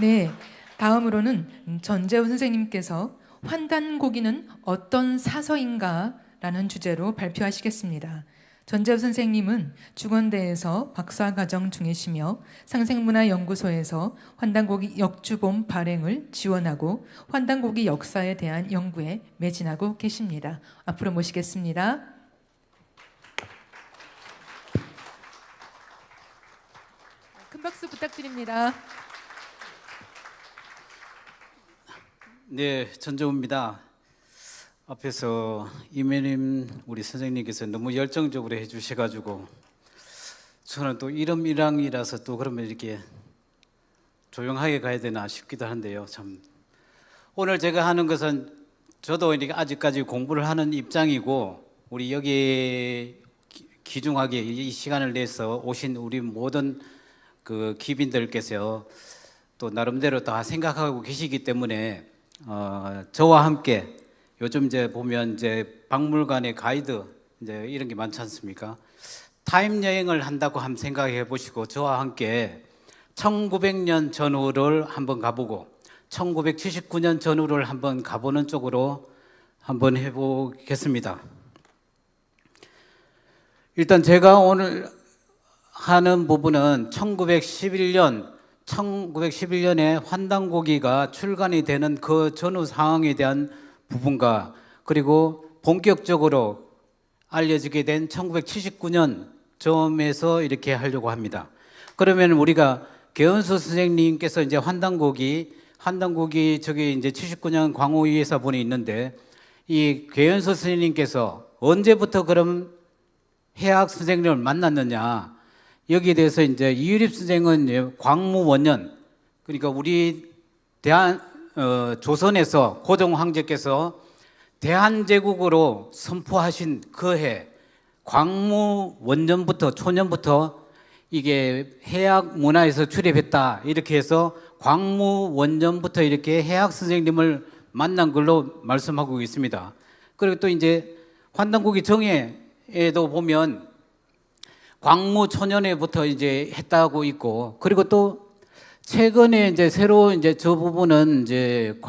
네, 다음으로는 전재우 선생님께서 환단고기는 어떤 사서인가? 라는 주제로 발표하시겠습니다. 전재우 선생님은 중원대에서 박사과정 중이시며 상생문화연구소에서 환단고기 역주본 발행을 지원하고 환단고기 역사에 대한 연구에 매진하고 계십니다. 앞으로 모시겠습니다. 큰 박수 부탁드립니다. 네, 전재우입니다. 앞에서 이매님 우리 선생님께서 너무 열정적으로 해주셔가지고 저는 또 이름이랑이라서 또 그러면 이렇게 조용하게 가야 되나 싶기도 한데요. 참 오늘 제가 하는 것은 저도 이렇게 아직까지 공부를 하는 입장이고 우리 여기 귀중하게 이 시간을 내서 오신 우리 모든 그 귀빈들께서 또 나름대로 다 생각하고 계시기 때문에 저와 함께 요즘 이제 보면 이제 박물관의 가이드 이제 이런 게 많지 않습니까? 타임 여행을 한다고 한번 생각해 보시고 저와 함께 1900년 전후를 한번 가보고 1979년 전후를 한번 가보는 쪽으로 한번 해보겠습니다. 일단 제가 오늘 하는 부분은 1911년에 환단고기가 출간이 되는 그 전후 상황에 대한 부분과 그리고 본격적으로 알려지게 된 1979년 점에서 이렇게 하려고 합니다. 그러면 우리가 개연수 선생님께서 이제 환단고기 저기 이제 79년 광우위에서본이 있는데 이 개연수 선생님께서 언제부터 그럼 해학 선생님을 만났느냐 여기에 대해서 이제 이유립 선생은 광무원년 그러니까 우리 조선에서 고종 황제께서 대한제국으로 선포하신 그 해 광무원년부터 초년부터 이게 해학 문화에서 출입했다 이렇게 해서 광무원년부터 이렇게 해학 선생님을 만난 걸로 말씀하고 있습니다. 그리고 또 이제 환단고기 정예에도 보면 광무초년에부터 이제 했다고 있고 그리고 또 최근에 이제 새로 이제 저 부분은 이제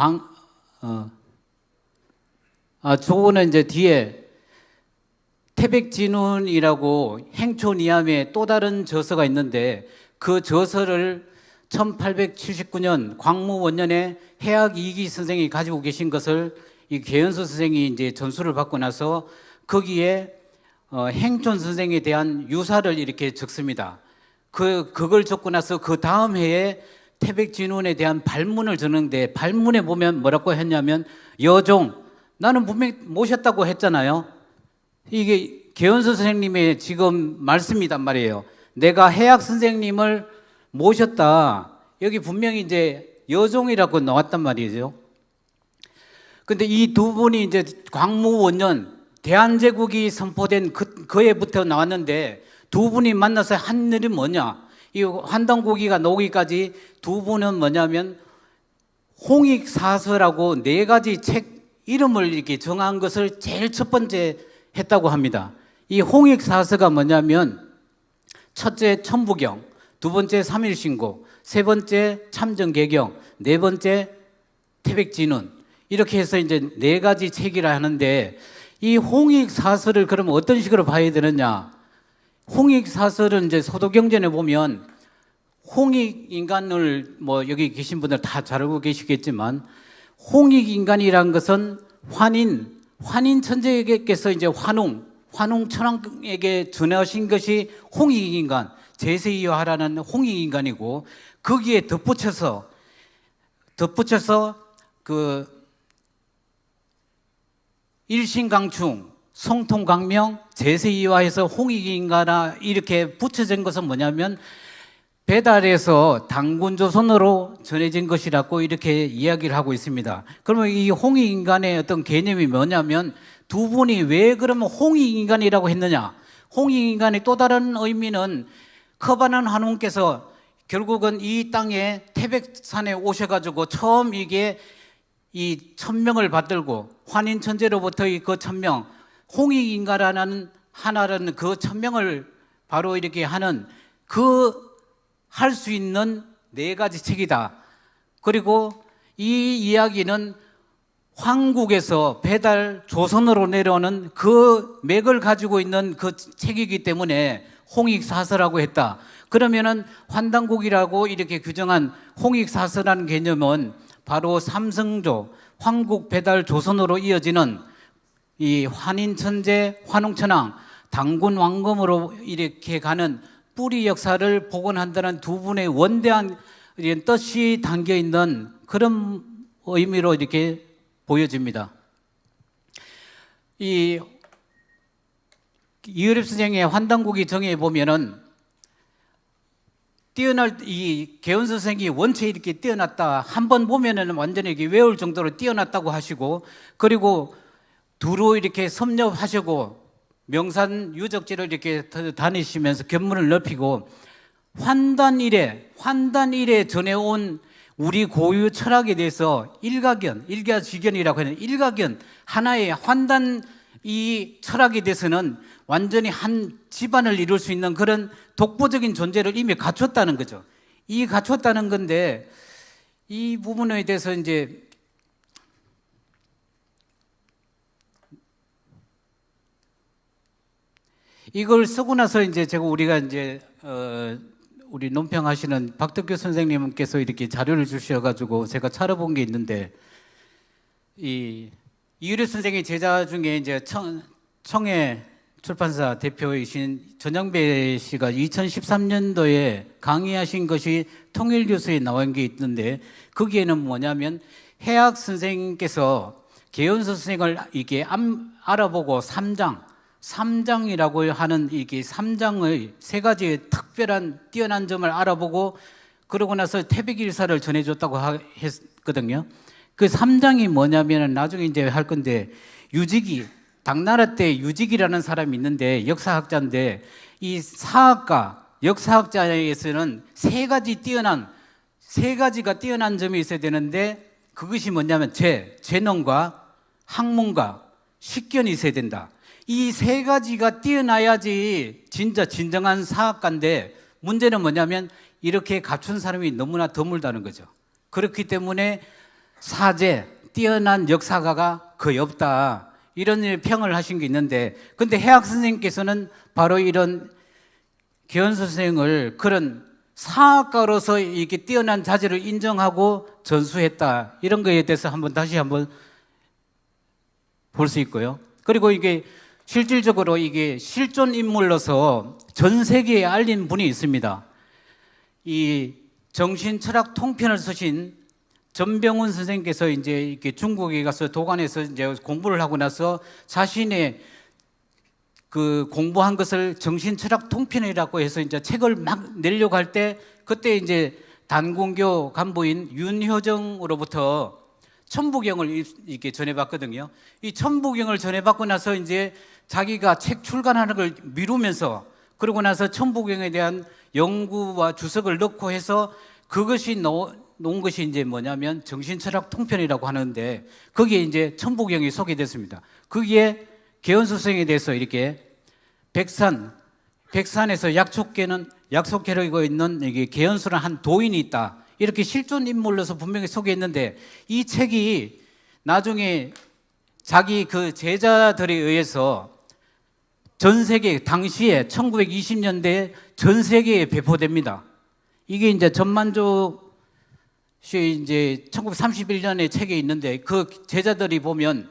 저거는 이제 뒤에 태백진운이라고 행초니암의 또 다른 저서가 있는데 그 저서를 1879년 광무원년에 해학 이기 선생이 가지고 계신 것을 이 개연수 선생이 이제 전수를 받고 나서 거기에 행촌 선생에 대한 유사를 이렇게 적습니다. 그걸 적고 나서 그 다음 해에 태백진운에 대한 발문을 적는데 발문에 보면 뭐라고 했냐면 여종 나는 분명히 모셨다고 했잖아요. 이게 개연수 선생님의 지금 말씀이단 말이에요. 내가 해학 선생님을 모셨다. 여기 분명히 이제 여종이라고 나왔단 말이죠. 근데 이 두 분이 이제 광무원년 대한제국이 선포된 그 해부터 나왔는데 두 분이 만나서 한 일이 뭐냐? 이 환단고기가 나오기까지 두 분은 뭐냐면 홍익사서라고 네 가지 책 이름을 이렇게 정한 것을 제일 첫 번째 했다고 합니다. 이 홍익사서가 뭐냐면 첫째 천부경, 두 번째 삼일신고, 세 번째 참정개경, 네 번째 태백진운 이렇게 해서 이제 네 가지 책이라 하는데 이 홍익사서를 그러면 어떤 식으로 봐야 되느냐? 홍익사설은 이제 소도경전에 보면 홍익인간을 뭐 여기 계신 분들 다 잘 알고 계시겠지만 홍익인간이란 것은 환인 천재께서 이제 환웅 천왕에게 전하신 것이 홍익인간 제세이화라는 홍익인간이고 거기에 덧붙여서 그 일신강충 성통강명 제세이화해서 홍익인가나 이렇게 붙여진 것은 뭐냐면 배달에서 당군조선으로 전해진 것이라고 이렇게 이야기를 하고 있습니다. 그러면 이 홍익인간의 어떤 개념이 뭐냐면 두 분이 왜 그러면 홍익인간이라고 했느냐? 홍익인간의 또 다른 의미는 커바는 한웅께서 결국은 이 땅에 태백산에 오셔가지고 처음 이게 이 천명을 받들고 환인천재로부터 그 천명 홍익인가라는 하나라는 그 천명을 바로 이렇게 하는 그 할 수 있는 네 가지 책이다. 그리고 이 이야기는 황국에서 배달 조선으로 내려오는 그 맥을 가지고 있는 그 책이기 때문에 홍익사서라고 했다. 그러면은 환단곡이라고 이렇게 규정한 홍익사서라는 개념은 바로 삼성조, 황국 배달 조선으로 이어지는 이 환인천재, 환웅천왕, 당군 왕검으로 이렇게 가는 뿌리 역사를 복원한다는 두 분의 원대한 뜻이 담겨 있는 그런 의미로 이렇게 보여집니다. 이 이어렵 선생의 환단곡이 정해 보면은 이 개원 선생이 원체 이렇게 뛰어났다. 한 번 보면은 완전히 이렇게 외울 정도로 뛰어났다고 하시고, 그리고 두루 이렇게 섭렵하시고 명산 유적지를 이렇게 다니시면서 견문을 넓히고 환단 이래 전해온 우리 고유 철학에 대해서 일가지견이라고 하는 일가견 하나의 환단 이 철학에 대해서는 완전히 한 집안을 이룰 수 있는 그런 독보적인 존재를 이미 갖췄다는 거죠. 이 갖췄다는 건데 이 부분에 대해서 이제 이걸 쓰고 나서 이제 우리가 이제 우리 논평하시는 박덕규 선생님께서 이렇게 자료를 주셔가지고 제가 찾아본 게 있는데 이 이유리 선생의 제자 중에 이제 청해 출판사 대표이신 전영배 씨가 2013년도에 강의하신 것이 통일교수에 나온 게 있는데 거기에는 뭐냐면 해학 선생님께서 개연서 선생을 이렇게 알아보고 삼장이라고 하는 이게 삼장의 세 가지의 특별한 뛰어난 점을 알아보고 그러고 나서 태백일사를 전해줬다고 했거든요. 그 삼장이 뭐냐면 나중에 이제 할 건데 유직이 당나라 때 유직이라는 사람이 있는데 역사학자인데 이 사학과 역사학자에서는 세 가지가 뛰어난 점이 있어야 되는데 그것이 뭐냐면 재능과 학문과 식견이 있어야 된다. 이 세 가지가 뛰어나야지 진정한 사학가인데 문제는 뭐냐면 이렇게 갖춘 사람이 너무나 드물다는 거죠. 그렇기 때문에 뛰어난 역사가가 거의 없다. 이런 평을 하신 게 있는데 근데 해학 선생님께서는 바로 이런 개연 선생을 그런 사학가로서 이렇게 뛰어난 자질을 인정하고 전수했다. 이런 거에 대해서 다시 한번 볼 수 있고요. 그리고 이게 실질적으로 이게 실존 인물로서 전 세계에 알린 분이 있습니다. 이 정신철학 통편을 쓰신 전병훈 선생님께서 이제 이렇게 중국에 가서 도관에서 이제 공부를 하고 나서 자신의 그 공부한 것을 정신철학 통편이라고 해서 이제 책을 막 내려고 할 때 그때 이제 단군교 간부인 윤효정으로부터 천부경을 이렇게 전해봤거든요. 이 천부경을 전해받고 나서 이제 자기가 책 출간하는 걸 미루면서 그러고 나서 천부경에 대한 연구와 주석을 넣고 해서 그것이 놓은 것이 이제 뭐냐면 정신철학 통편이라고 하는데 거기에 이제 천부경이 소개됐습니다. 거기에 개연수 선생에 대해서 이렇게 백산에서 약속해르고 있는 이게 개연수라는 한 도인이 있다. 이렇게 실존 인물로서 분명히 소개했는데 이 책이 나중에 자기 그 제자들에 의해서 전 세계 당시에 1920년대에 전 세계에 배포됩니다. 이게 이제 전만조 씨 이제 1931년에 책에 있는데 그 제자들이 보면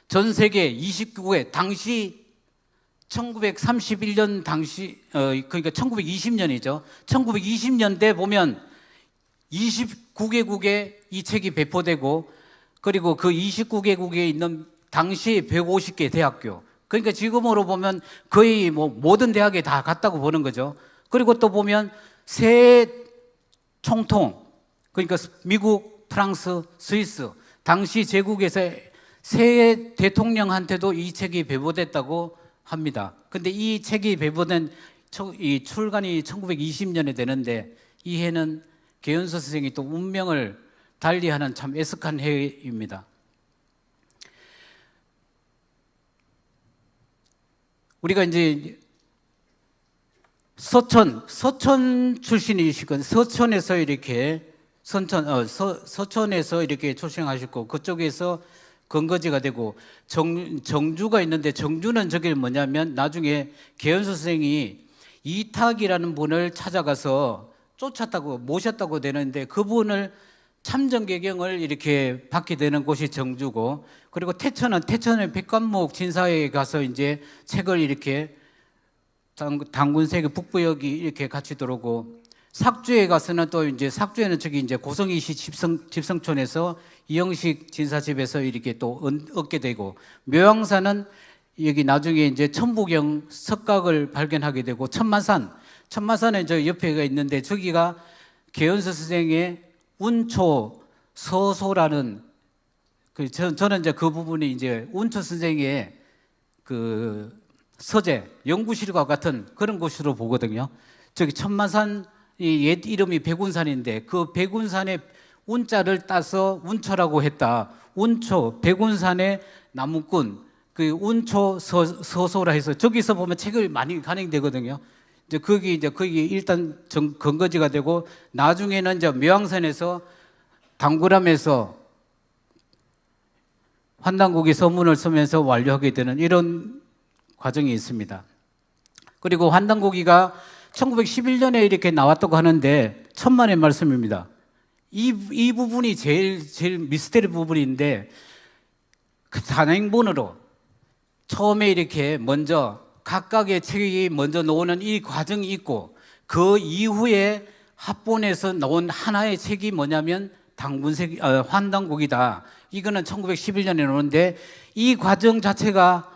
전 세계 29개 당시 1931년 당시 그러니까 1920년이죠. 1920년대 보면 29개국에 이 책이 배포되고 그리고 그 29개국에 있는 당시 150개 대학교 그러니까 지금으로 보면 거의 뭐 모든 대학에 다 갔다고 보는 거죠. 그리고 또 보면 세 총통 그러니까 미국, 프랑스, 스위스 당시 제국에서 세 대통령한테도 이 책이 배포됐다고 합니다. 근데 이 책이 배포된 이 출간이 1920년에 되는데 이 해는 개연서 선생이 또 운명을 달리하는 참 애석한 해입니다. 우리가 이제 서천 출신이시건 서천에서 이렇게 서천에서 이렇게 출생하셨고 그쪽에서 근거지가 되고 정주가 있는데 정주는 저게 뭐냐면 나중에 개연수 선생이 이탁이라는 분을 찾아가서 쫓았다고 모셨다고 되는데 그분을 참정계경을 이렇게 받게 되는 곳이 정주고, 그리고 태천의 백관목 진사에 가서 이제 책을 이렇게 당군세계 북부역이 이렇게 같이 들어오고, 삭주에 가서는 또 이제 삭주에는 저기 이제 고성이시 집성촌에서 이영식 진사집에서 이렇게 또 얻게 되고, 묘양사는 여기 나중에 이제 천부경 석각을 발견하게 되고, 천마산에 저 옆에가 있는데 저기가 개연수 선생의 운초 서소라는 저는 이제 그 부분이 이제 운초 선생의 그 서재 연구실과 같은 그런 곳으로 보거든요. 저기 천마산 옛 이름이 백운산인데 그 백운산의 운자를 따서 운초라고 했다. 운초 백운산의 나무꾼 그 운초 서소라 해서 저기서 보면 책을 많이 간행되거든요. 이제 거기 일단 근거지가 되고, 나중에는 이제 묘양산에서 당구람에서 환단고기 서문을 쓰면서 완료하게 되는 이런 과정이 있습니다. 그리고 환단고기가 1911년에 이렇게 나왔다고 하는데 천만의 말씀입니다. 이 부분이 제일 미스테리 부분인데, 그 단행본으로 처음에 이렇게 먼저 각각의 책이 먼저 나오는 이 과정이 있고, 그 이후에 합본에서 나온 하나의 책이 뭐냐면 환단곡이다. 이거는 1911년에 나오는데, 이 과정 자체가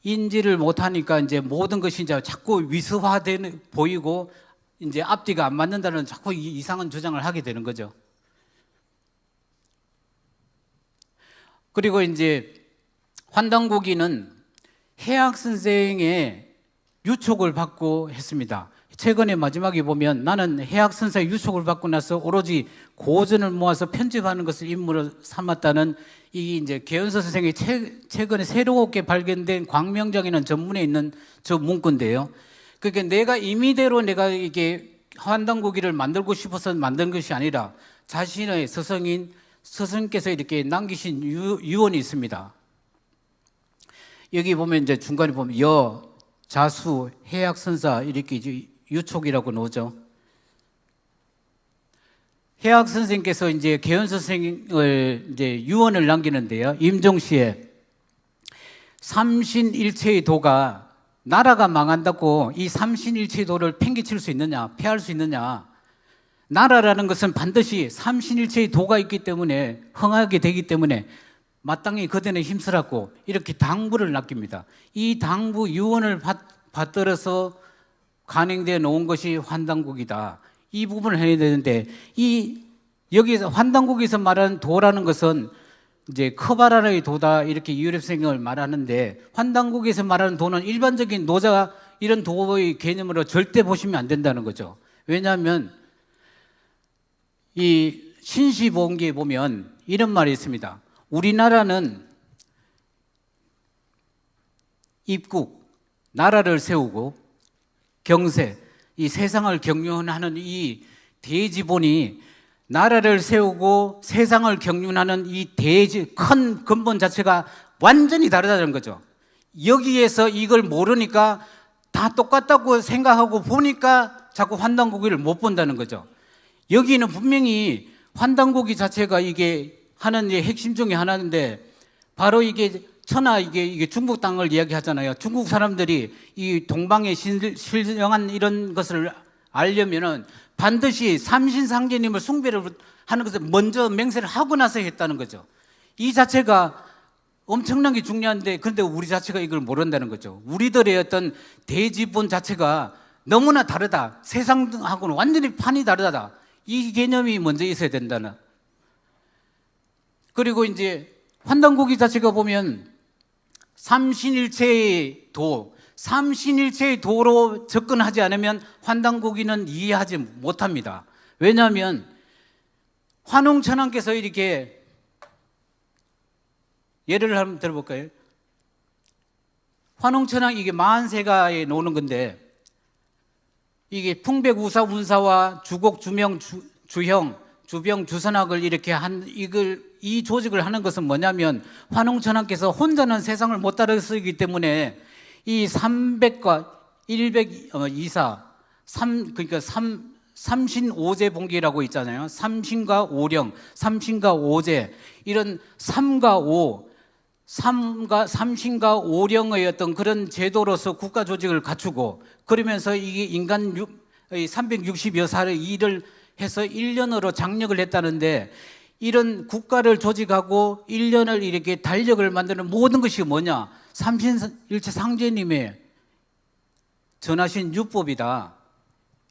인지를 못하니까 이제 모든 것이 이제 자꾸 위수화되는 보이고 이제 앞뒤가 안 맞는다는 자꾸 이상한 주장을 하게 되는 거죠. 그리고 이제 환단고기는 해학 선생의 유촉을 받고 했습니다. 최근에 마지막에 보면 나는 해학 선생의 유촉을 받고 나서 오로지 고전을 모아서 편집하는 것을 임무로 삼았다는 이 이제 개연서 선생의 최근에 새롭게 발견된 광명장에는 전문에 있는 저 문구인데요. 그러니까 내가 임의대로 내가 이게 환단고기를 만들고 싶어서 만든 것이 아니라 자신의 스승께서 이렇게 남기신 유언이 있습니다. 여기 보면 이제 중간에 보면 자수, 해학선사 이렇게 이제 유촉이라고 나오죠. 해학 선생께서 이제 개연 선생을 이제 유언을 남기는데요. 임종시에 삼신일체의 도가 나라가 망한다고 이 삼신일체의 도를 팽개칠 수 있느냐, 폐할 수 있느냐. 나라라는 것은 반드시 삼신일체의 도가 있기 때문에 흥하게 되기 때문에 마땅히 그대는 힘쓰라고 이렇게 당부를 남깁니다. 이 당부 유언을 받들어서 간행되어 놓은 것이 환단국이다. 이 부분을 해야 되는데, 여기서 환단국에서 말하는 도라는 것은 이제 커바라의 도다 이렇게 유럽생을 말하는데, 환단국에서 말하는 도는 일반적인 노자 이런 도의 개념으로 절대 보시면 안 된다는 거죠. 왜냐하면 이 신시보험기에 보면 이런 말이 있습니다. 우리나라는 입국, 나라를 세우고 경세, 이 세상을 경륜하는 이 대지본이 나라를 세우고 세상을 경륜하는 이 큰 근본 자체가 완전히 다르다는 거죠. 여기에서 이걸 모르니까 다 똑같다고 생각하고 보니까 자꾸 환단고기를 못 본다는 거죠. 여기는 분명히 환단고기 자체가 이게 하는 핵심 중에 하나인데, 바로 이게 이게 중국 땅을 이야기하잖아요. 중국 사람들이 이 동방에 신령한 이런 것을 알려면은 반드시 삼신상제님을 숭배를 하는 것을 먼저 맹세를 하고 나서 했다는 거죠. 이 자체가 엄청나게 중요한데, 그런데 우리 자체가 이걸 모른다는 거죠. 우리들의 어떤 대지본 자체가 너무나 다르다. 세상하고는 완전히 판이 다르다. 이 개념이 먼저 있어야 된다는. 그리고 이제 환단고기 자체가 보면 삼신일체의 도로 접근하지 않으면 환단고기는 이해하지 못합니다. 왜냐하면 환웅천왕께서 이렇게 예를 한번 들어볼까요? 환웅천왕 이게 만세가에 나오는 건데, 이게 풍백우사 운사와 주곡 주명 주형 주병 주선학을 이렇게 이 조직을 하는 것은 뭐냐면 환웅천하께서 혼자는 세상을 못 따라서기 때문에 이 300과 100 이사 그러니까 삼신오제 봉기라고 있잖아요. 삼신과 오령, 삼신과 오제, 이런 삼신과 오령의 어떤 그런 제도로서 국가 조직을 갖추고, 그러면서 이게 인간 360여 살의 일을 해서 1년으로 장력을 했다는데, 이런 국가를 조직하고 1년을 이렇게 달력을 만드는 모든 것이 뭐냐? 삼신일체 상제님의 전하신 율법이다.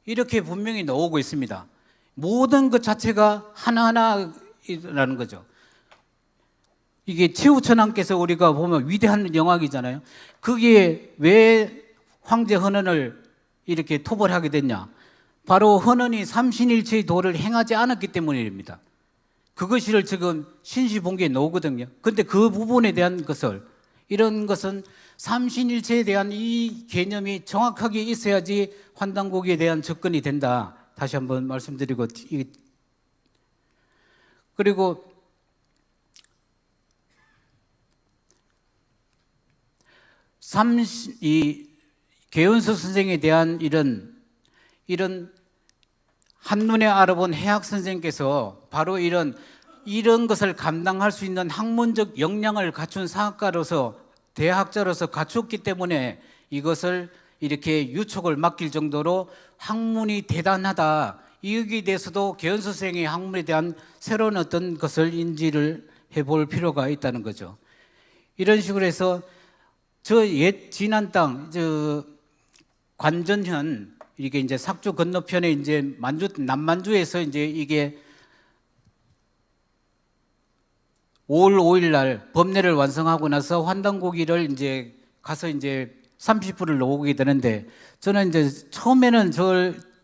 이렇게 분명히 나오고 있습니다. 모든 것 자체가 하나하나라는 거죠. 이게 최우천왕께서 우리가 보면 위대한 영화이잖아요. 거기에 왜 황제 헌원을 이렇게 토벌하게 됐냐? 바로 헌원이 삼신일체의 도를 행하지 않았기 때문입니다. 그것을 지금 신시본기에 나오거든요. 그런데 그 부분에 대한 것을, 이런 것은 삼신일체에 대한 이 개념이 정확하게 있어야지 환단고기에 대한 접근이 된다. 다시 한번 말씀드리고, 그리고 이 개연수 선생에 대한 이런 한눈에 알아본 해학 선생께서 바로 이런 것을 감당할 수 있는 학문적 역량을 갖춘 사학가로서, 대학자로서 갖췄기 때문에 이것을 이렇게 유촉을 맡길 정도로 학문이 대단하다. 여기에 대해서도 개연수 선생의 학문에 대한 새로운 어떤 것을 인지를 해볼 필요가 있다는 거죠. 이런 식으로 해서 저 옛 진안 땅, 관전현, 이게 이제 삭주 건너편에 이제 남만주에서 이제 이게 5월 5일 날 법례를 완성하고 나서 환단고기를 이제 가서 이제 30불을 놓게 되는데, 저는 이제 처음에는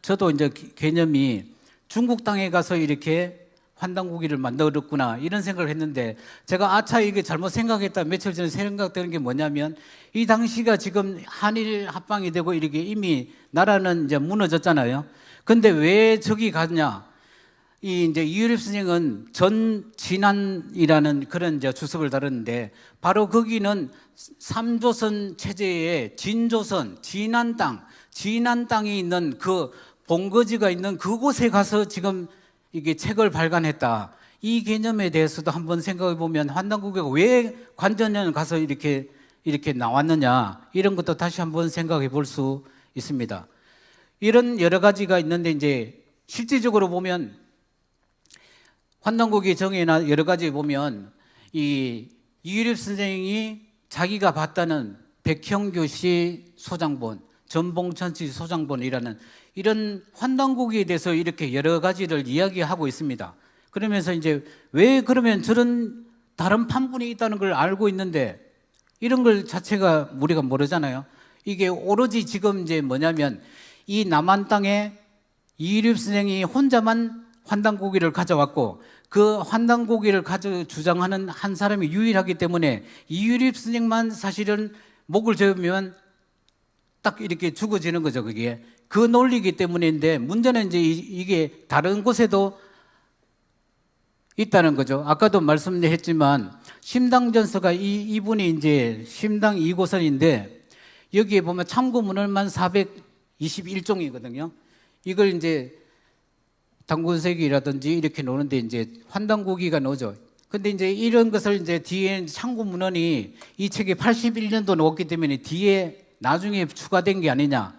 저도 이제 개념이 중국 땅에 가서 이렇게 환단고기를 만들었구나 이런 생각을 했는데, 제가 아차 이게 잘못 생각했다 며칠 전에 생각되는 게 뭐냐면, 이 당시가 지금 한일 합방이 되고 이렇게 이미 나라는 이제 무너졌잖아요. 근데 왜 저기 갔냐? 이제 이유립 선생은 전진안이라는 그런 이제 주석을 다루는데, 바로 거기는 삼조선 체제의 진조선, 진안 땅이 있는 그 본거지가 있는 그곳에 가서 지금 이게 책을 발간했다. 이 개념에 대해서도 한번 생각해 보면, 환단고기가 왜 관전을 가서 이렇게 나왔느냐, 이런 것도 다시 한번 생각해 볼 수 있습니다. 이런 여러 가지가 있는데, 이제 실질적으로 보면 환단고기 정의나 여러 가지 보면 이유립 선생이 자기가 봤다는 백형규씨 소장본, 전봉천씨 소장본이라는 이런 환단고기에 대해서 이렇게 여러 가지를 이야기하고 있습니다. 그러면서 이제 왜 그러면 저런 다른 판본이 있다는 걸 알고 있는데 이런 걸 자체가 우리가 모르잖아요. 이게 오로지 지금 이제 뭐냐면, 이 남한 땅에 이유립 선생이 혼자만 환단고기를 가져왔고, 그 환단고기를 주장하는 한 사람이 유일하기 때문에 이유립 선생만 사실은 목을 저으면 딱 이렇게 죽어지는 거죠. 그게 그 논리이기 때문인데, 문제는 이제 이게 다른 곳에도 있다는 거죠. 아까도 말씀했지만 심당전서가 이분이 이제 심당 2고선인데, 여기에 보면 참고문헌만 421종이거든요. 이걸 이제 당군색이라든지 이렇게 노는데 이제 환단고기가 나오죠. 근데 이제 이런 것을 이제 뒤에 참고문헌이 이 책이 81년도 나왔기 때문에 뒤에 나중에 추가된 게 아니냐,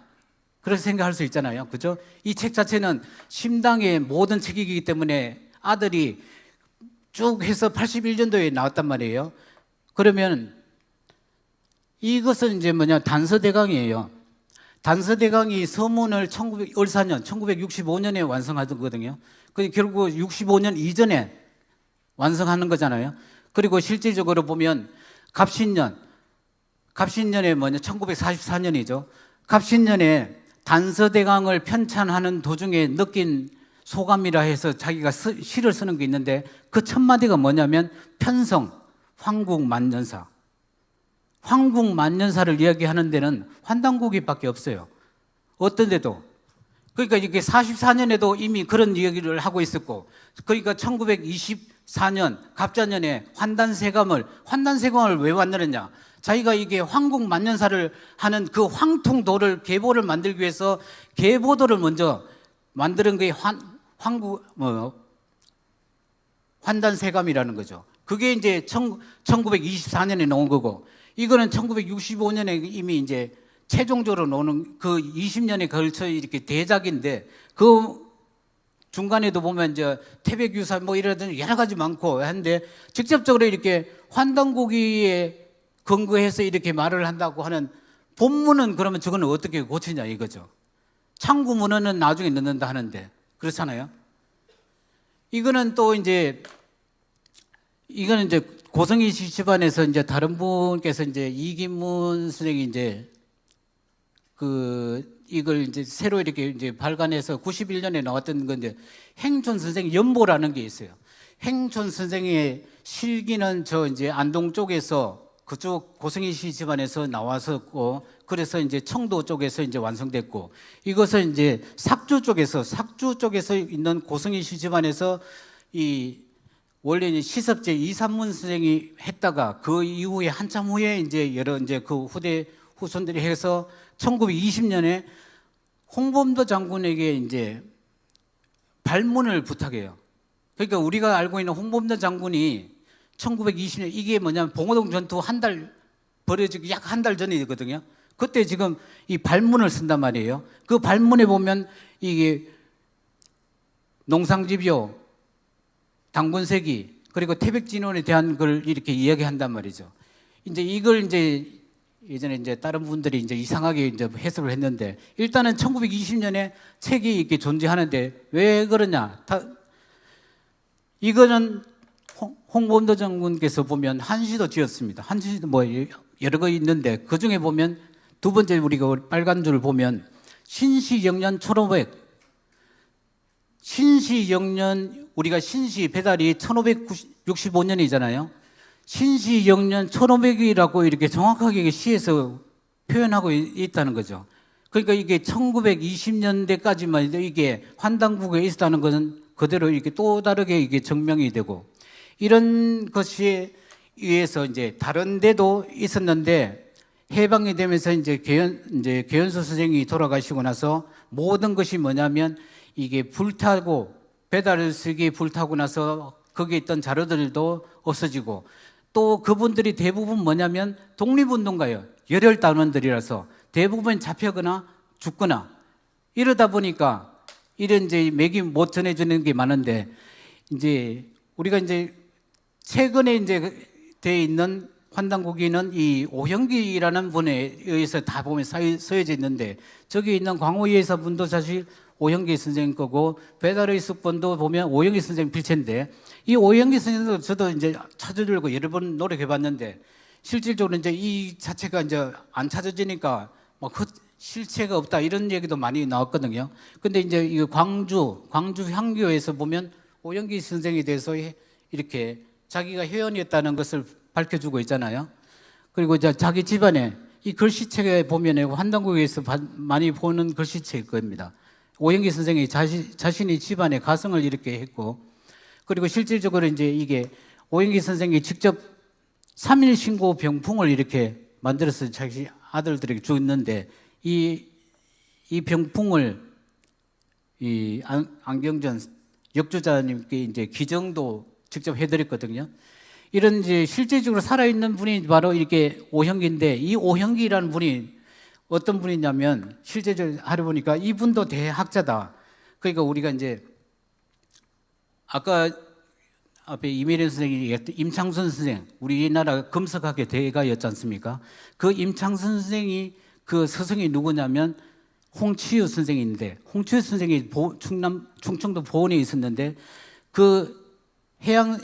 그렇게 생각할 수 있잖아요. 그죠? 이 책 자체는 심당의 모든 책이기 때문에 아들이 쭉 해서 81년도에 나왔단 말이에요. 그러면 이것은 이제 뭐냐, 단서대강이에요. 단서대강이 서문을 1965년에 완성하거든요. 결국 65년 이전에 완성하는 거잖아요. 그리고 실질적으로 보면 갑신년에 뭐냐, 1944년이죠. 갑신년에 단서대강을 편찬하는 도중에 느낀 소감이라 해서 자기가 시를 쓰는 게 있는데, 그 첫 마디가 뭐냐면 편성 황국만년사. 황국만년사를 이야기하는 데는 환단고기밖에 없어요. 어떤 데도. 그러니까 이게 44년에도 이미 그런 얘기를 하고 있었고, 그러니까 1924년 갑자년에 환단세감을 왜 만들었냐? 자기가 이게 황국 만년사를 하는 그 황통도를 계보를 만들기 위해서 계보도를 먼저 만드는 게 환단세감이라는 거죠. 그게 이제 1924년에 나온 거고, 이거는 1965년에 이미 이제 최종적으로 나오는 그 20년에 걸쳐 이렇게 대작인데, 그 중간에도 보면 이제 태백유사 뭐 이러든 여러 가지 많고 한데, 직접적으로 이렇게 환단고기에 근거해서 이렇게 말을 한다고 하는 본문은 그러면 저거는 어떻게 고치냐 이거죠. 창구문헌은 나중에 넣는다 하는데, 그렇잖아요. 이거는 이제 고성희 씨 집안에서 이제 다른 분께서 이제 이김문 선생이 이제 이걸 이제 새로 이렇게 이제 발간해서 91년에 나왔던 건데, 행촌 선생 연보라는 게 있어요. 행촌 선생의 실기는 저 이제 안동 쪽에서 그쪽 고성희 씨 집안에서 나왔었고, 그래서 이제 청도 쪽에서 이제 완성됐고, 이것은 이제 삭주 쪽에서 있는 고성희 씨 집안에서 원래는 시섭제 이삼문 선생이 했다가 그 이후에 한참 후에 이제 여러 이제 그 후손들이 해서 1920년에 홍범도 장군에게 이제 발문을 부탁해요. 그러니까 우리가 알고 있는 홍범도 장군이 1920년 이게 뭐냐면 봉오동 전투 벌어지기 약 한 달 전이거든요. 그때 지금 이 발문을 쓴단 말이에요. 그 발문에 보면 이게 농상집요, 당군세기, 그리고 태백진원에 대한 걸 이렇게 이야기한단 말이죠. 이제 이걸 이제 예전에 이제 다른 분들이 이제 이상하게 이제 해석을 했는데, 일단은 1920년에 책이 이렇게 존재하는데 왜 그러냐? 이거는 홍범도 장군께서 보면 한시도 지었습니다. 한시도 뭐 여러 거 있는데, 그 중에 보면 두 번째 우리가 빨간 줄을 보면 신시영년 1500, 신시영년, 우리가 신시 배달이 1565년이잖아요. 신시영년 1500이라고 이렇게 정확하게 시에서 표현하고 있다는 거죠. 그러니까 이게 1920년대까지만 이게 환단국에 있었다는 것은 그대로 이렇게 또 다르게 이게 증명이 되고, 이런 것에 의해서 이제 다른 데도 있었는데, 해방이 되면서 이제 계현수 선생이 돌아가시고 나서 모든 것이 뭐냐면 이게 불타고, 배달을 쓰기 불타고 나서 거기에 있던 자료들도 없어지고, 또 그분들이 대부분 뭐냐면 독립운동가예요. 열혈단원들이라서 대부분 잡혀거나 죽거나 이러다 보니까 이런 이제 맥이 못 전해주는 게 많은데, 이제 우리가 이제 최근에 이제 돼 있는 환단고기는 이 오형기라는 분에 의해서 다 보면 써여져 있는데, 저기 있는 광호예사 분도 사실 오형기 선생님 거고, 배달의 습본도 보면 오형기 선생님 필체인데, 이 오형기 선생님도 저도 이제 찾아주려고 여러 번 노력해봤는데, 실질적으로 이제 이 자체가 이제 안 찾아지니까 뭐 실체가 없다 이런 얘기도 많이 나왔거든요. 근데 이제 이 광주 향교에서 보면 오형기 선생에 대해서 이렇게 자기가 회원이었다는 것을 밝혀주고 있잖아요. 그리고 자기 집안에 이 글씨책에 보면 환단고기에서 많이 보는 글씨책일 겁니다. 오형기 선생이 자신이 집안에 가성을 이렇게 했고, 그리고 실질적으로 이제 이게 오형기 선생이 직접 3일 신고 병풍을 이렇게 만들어서 자기 아들들에게 줬는데, 이 병풍을 이 안경전 역주자님께 이제 기정도 직접 해드렸거든요. 이런 이제 실제적으로 살아있는 분이 바로 이렇게 오형기인데, 이 오형기라는 분이 어떤 분이냐면, 실제적으로 하려 보니까 이분도 대학자다. 그러니까 우리가 이제 아까 앞에 이미련 선생이 얘기했던 임창순 선생, 우리나라 금석학의 대가였지 않습니까? 그 임창순 선생이 그 스승이 누구냐면 홍치유 선생인데, 홍치유 선생이 충청도 보은에 있었는데, 그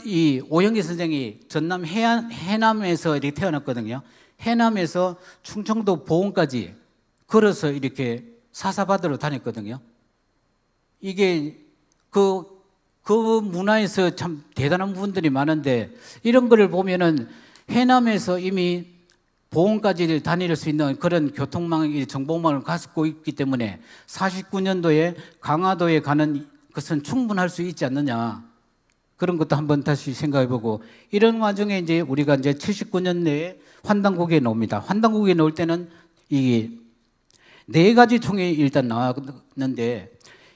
이 오형기 선생이 전남 해남에서 이렇게 태어났거든요. 해남에서 충청도 보은까지 걸어서 이렇게 사사받으러 다녔거든요. 이게 그 문화에서 참 대단한 분들이 많은데, 이런 거를 보면은 해남에서 이미 보험까지 다닐 수 있는 그런 교통망, 정보망을 갖고 있기 때문에 49년도에 강화도에 가는 것은 충분할 수 있지 않느냐. 그런 것도 한번 다시 생각해보고, 이런 와중에 이제 우리가 이제 79년 내에 환단고기에 나옵니다. 환단고기에 나올 때는 이 네 가지 총이 일단 나왔는데,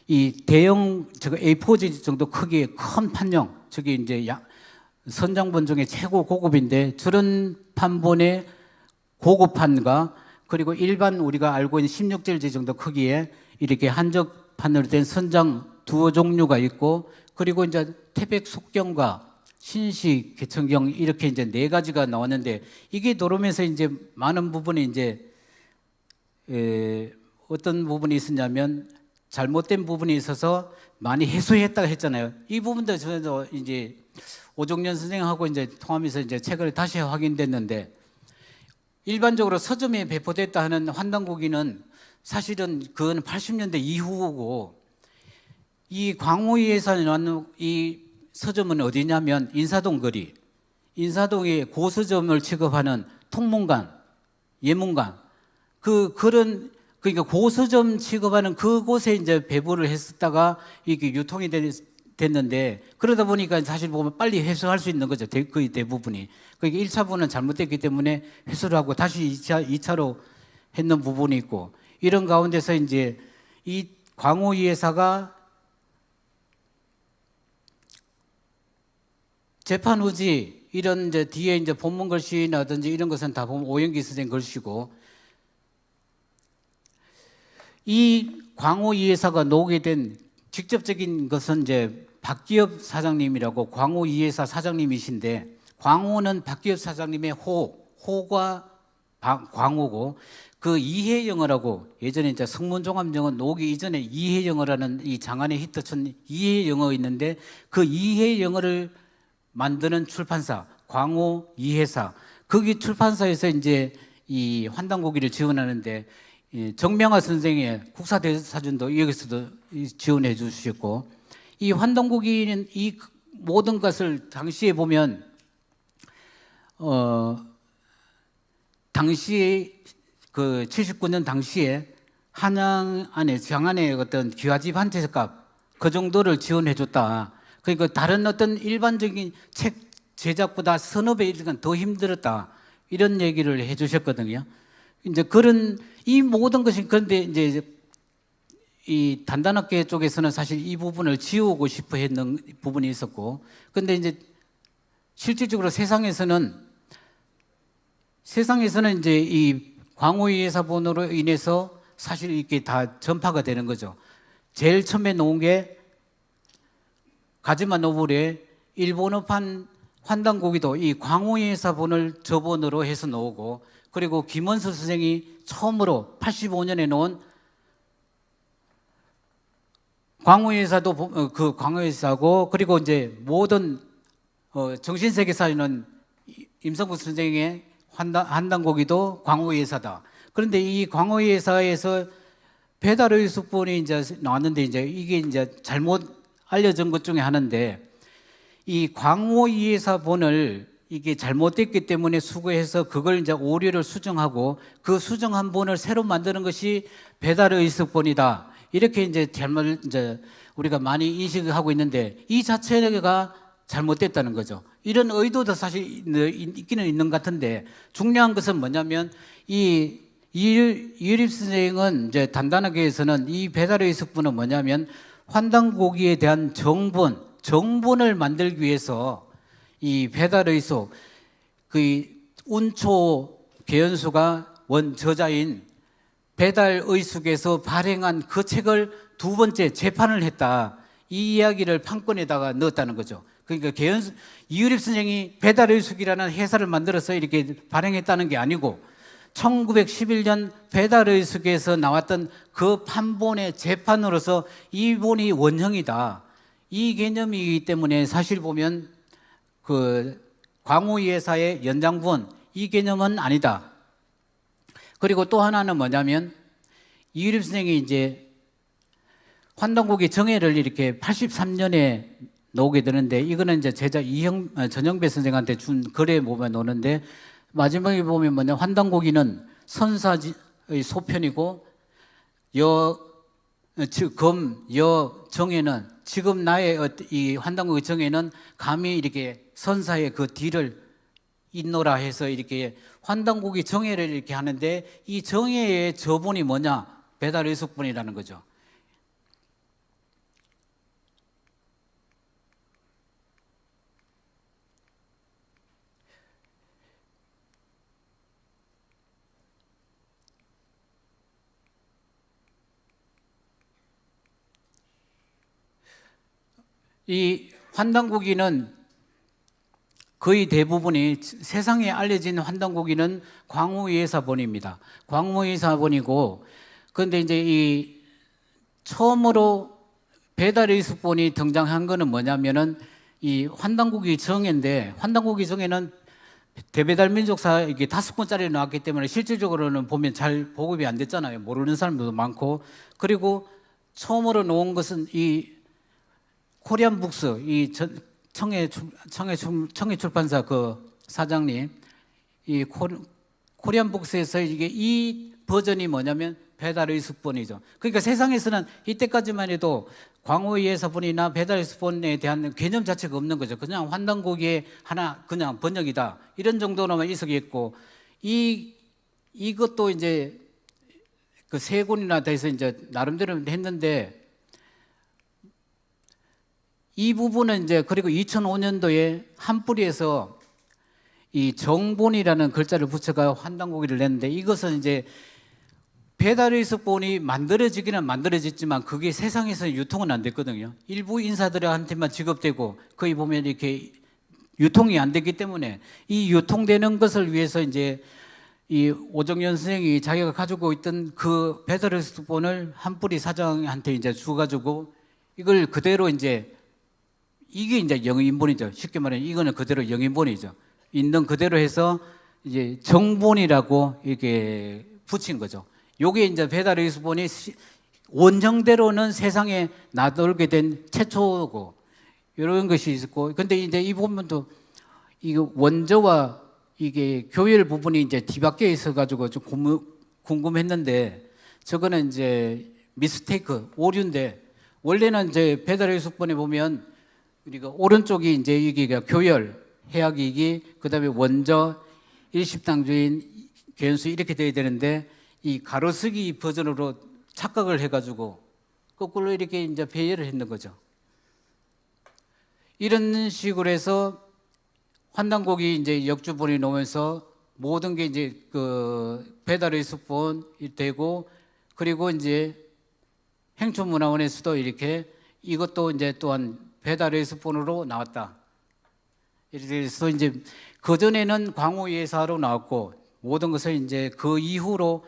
이 대형 저거 A4 정도 크기의 큰 판형, 저게 이제 선장본 중에 최고 고급인데, 저런 판본의 고급판과 그리고 일반 우리가 알고 있는 16제일지 정도 크기의 이렇게 한적판으로 된 선장 두어 종류가 있고, 그리고 이제 태백 속경과 신시 개천경 이렇게 이제 네 가지가 나왔는데, 이게 들어오면서 이제 많은 부분이 이제 어떤 부분이 있었냐면 잘못된 부분이 있어서 많이 해소했다고 했잖아요. 이 부분도 저도 이제 오종년 선생하고 이제 통하면서 이제 책을 다시 확인됐는데, 일반적으로 서점에 배포됐다 하는 환단고기는 사실은 그건 80년대 이후고, 이 광우이에서 나온 이 서점은 어디냐면 인사동 거리, 인사동에 고서점을 취급하는 통문관, 예문관, 그러니까 고서점 취급하는 그곳에 이제 배부를 했었다가 이게 유통이 됐는데, 그러다 보니까 사실 보면 빨리 회수할 수 있는 거죠. 거의 대부분이. 그러니까 1차분은 잘못됐기 때문에 회수를 하고 다시 2차로 했는 부분이 있고, 이런 가운데서 이제 이 광우이 회사가 재판 후지 이런 이제 뒤에 이제 본문 글씨라든지 이런 것은 다 보면 오영기 선생 글씨고, 이 광우이 회사가 나오게 된 직접적인 것은 이제 박기엽 사장님이라고 광우이 회사 사장님이신데, 광우는 박기엽 사장님의 호가 광우고, 그 이해영어라고 예전에 이제 성문종합영어 나오기 이전에 이해영어라는 이 장안의 히트천 이해영어 있는데, 그 이해영어를 만드는 출판사 광우 이해사, 거기 출판사에서 이제 이 환단고기를 지원하는데, 정명화 선생의 국사대사전도 여기서도 지원해 주셨고, 이 환단고기는 이 모든 것을 당시에 보면 당시에 그 79년 당시에 한양 안에 장안의 어떤 기와집 한 채값 그 정도를 지원해 줬다. 그러니까 다른 어떤 일반적인 책 제작보다 서너 배 더 힘들었다, 이런 얘기를 해 주셨거든요. 이제 그런 이 모든 것이, 그런데 이제 이 단단학계 쪽에서는 사실 이 부분을 지우고 싶어 했는 부분이 있었고, 근데 이제 실질적으로 세상에서는 이제 이 광우이 회사본으로 인해서 사실 이렇게 다 전파가 되는 거죠. 제일 처음에 놓은 게 가즈마 노블의 일본어판 환단고기도 이 광우이 회사본을 저본으로 해서 나오고, 그리고 김원수 선생이 처음으로 85년에 놓은 광우이 회사도 그 광우이 회사고, 그리고 이제 모든 정신세계사에는 임성국 선생의 환단고기도 광우이 회사다. 그런데 이 광우이 회사에서 배달의 숙본이 이제 나왔는데, 이제 이게 이제 잘못 알려진 것 중에 하나인데, 이 광우이 회사본을 이게 잘못됐기 때문에 수거해서 그걸 이제 오류를 수정하고, 그 수정한 본을 새로 만드는 것이 배달의 숙본이다, 이렇게 이제 잘못 이제 우리가 많이 인식하고 있는데, 이 자체가 잘못됐다는 거죠. 이런 의도도 사실 있기는 있는 것 같은데, 중요한 것은 뭐냐면 이 이유립 선생은 이제 단단하게 해서는 이 배달의 숙본은 뭐냐면 환단고기에 대한 정본을 만들기 위해서 이 배달의 숙, 그 운초 계연수가 원저자인 배달의 숙에서 발행한 그 책을 두 번째 재판을 했다, 이 이야기를 판권에다가 넣었다는 거죠. 그러니까 이유립 선생이 배달의 숙이라는 회사를 만들어서 이렇게 발행했다는 게 아니고, 1911년 배달의 숙에서 나왔던 그 판본의 재판으로서 이 본이 원형이다, 이 개념이기 때문에 사실 보면 그 광우이 회사의 연장본 이 개념은 아니다. 그리고 또 하나는 뭐냐면, 이유립 선생이 이제 환단고기 정해를 이렇게 83년에 나오게 되는데, 이거는 이제 제자 전영배 선생한테 준 글에 보면 오는데, 마지막에 보면 뭐냐, 환단고기는 선사의 소편이고 여 정에는 지금 나의 이 환단고기 정에는 감히 이렇게 선사의 그 뒤를 잇노라 해서 이렇게 환단고기 정예를 이렇게 하는데, 이 정예의 저본이 뭐냐, 배달의숙본이라는 거죠. 이 환단고기는 거의 대부분이, 세상에 알려진 환단고기는 광우예사본입니다. 광우예사본이고, 그런데 이제 이 처음으로 배달의숙본이 등장한 거는 뭐냐면은 이 환단고기 정인데, 환단고기 정에는 대배달민족사 이게 5권짜리 나왔기 때문에 실질적으로는 보면 잘 보급이 안 됐잖아요. 모르는 사람들도 많고. 그리고 처음으로 놓은 것은 이 코리안 북스, 이 청해 출판사 그 사장님, 이 코리안 북스에서 이게 이 버전이 뭐냐면 배달의숙본이죠. 그러니까 세상에서는 이때까지만 해도 광우예사본이나 배달의숙본에 대한 개념 자체가 없는 거죠. 그냥 환단고기의 하나 그냥 번역이다, 이런 정도로만 있었겠고, 이것도 이제 그 세 권이나 돼서 이제 나름대로 했는데, 이 부분은 이제 그리고 2005년도에 한뿌리에서 이 정본이라는 글자를 붙여가 환단고기를 냈는데, 이것은 이제 배달의숙본이 만들어지기는 만들어졌지만 그게 세상에서 유통은 안 됐거든요. 일부 인사들한테만 지급되고 거의 보면 이렇게 유통이 안 됐기 때문에, 이 유통되는 것을 위해서 이제 이 오정연 선생이 자기가 가지고 있던 그 배달의숙본을 한뿌리 사장한테 이제 주가지고 이걸 그대로 이제, 이게 이제 영인본이죠. 쉽게 말하면 이거는 그대로 영인본이죠. 있는 그대로 해서 이제 정본이라고 이렇게 붙인 거죠. 요게 이제 배달의숙본이 원정대로는 세상에 나돌게 된 최초고, 이런 것이 있었고, 근데 이제 이 부분도 이게 원저와 이게 교열 부분이 이제 뒤바뀌어 있어가지고 좀 궁금했는데, 저거는 이제 미스테이크, 오류인데, 원래는 이제 배달의숙본에 보면 우리가 오른쪽이 이제 이게 교열, 해악이익이, 그 다음에 원저, 일십당주인, 개연수 이렇게 돼야 되는데, 이 가로쓰기 버전으로 착각을 해가지고 거꾸로 이렇게 이제 배열을 했는 거죠. 이런 식으로 해서 환단고기 이제 역주본이 나오면서 모든 게 이제 그 배달의숙본이 되고, 그리고 이제 행촌문화원에서도 이렇게 이것도 이제 또한 배달의숙본으로 나왔다. 이렇게 해서 이제 그전에는 광우예사로 나왔고, 모든 것을 이제 그 이후로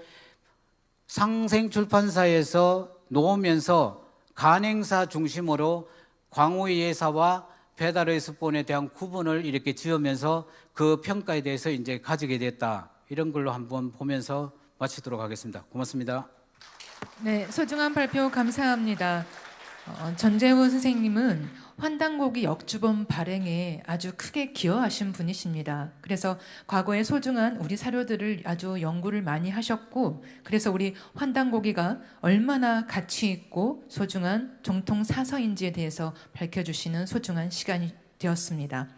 상생출판사에서 놓으면서 간행사 중심으로 광우예사와 배달의숙본에 대한 구분을 이렇게 지으면서 그 평가에 대해서 이제 가지게 됐다. 이런 걸로 한번 보면서 마치도록 하겠습니다. 고맙습니다. 네, 소중한 발표 감사합니다. 전재훈 선생님은 환단고기 역주본 발행에 아주 크게 기여하신 분이십니다. 그래서 과거에 소중한 우리 사료들을 아주 연구를 많이 하셨고, 그래서 우리 환단고기가 얼마나 가치 있고 소중한 정통 사서인지에 대해서 밝혀주시는 소중한 시간이 되었습니다.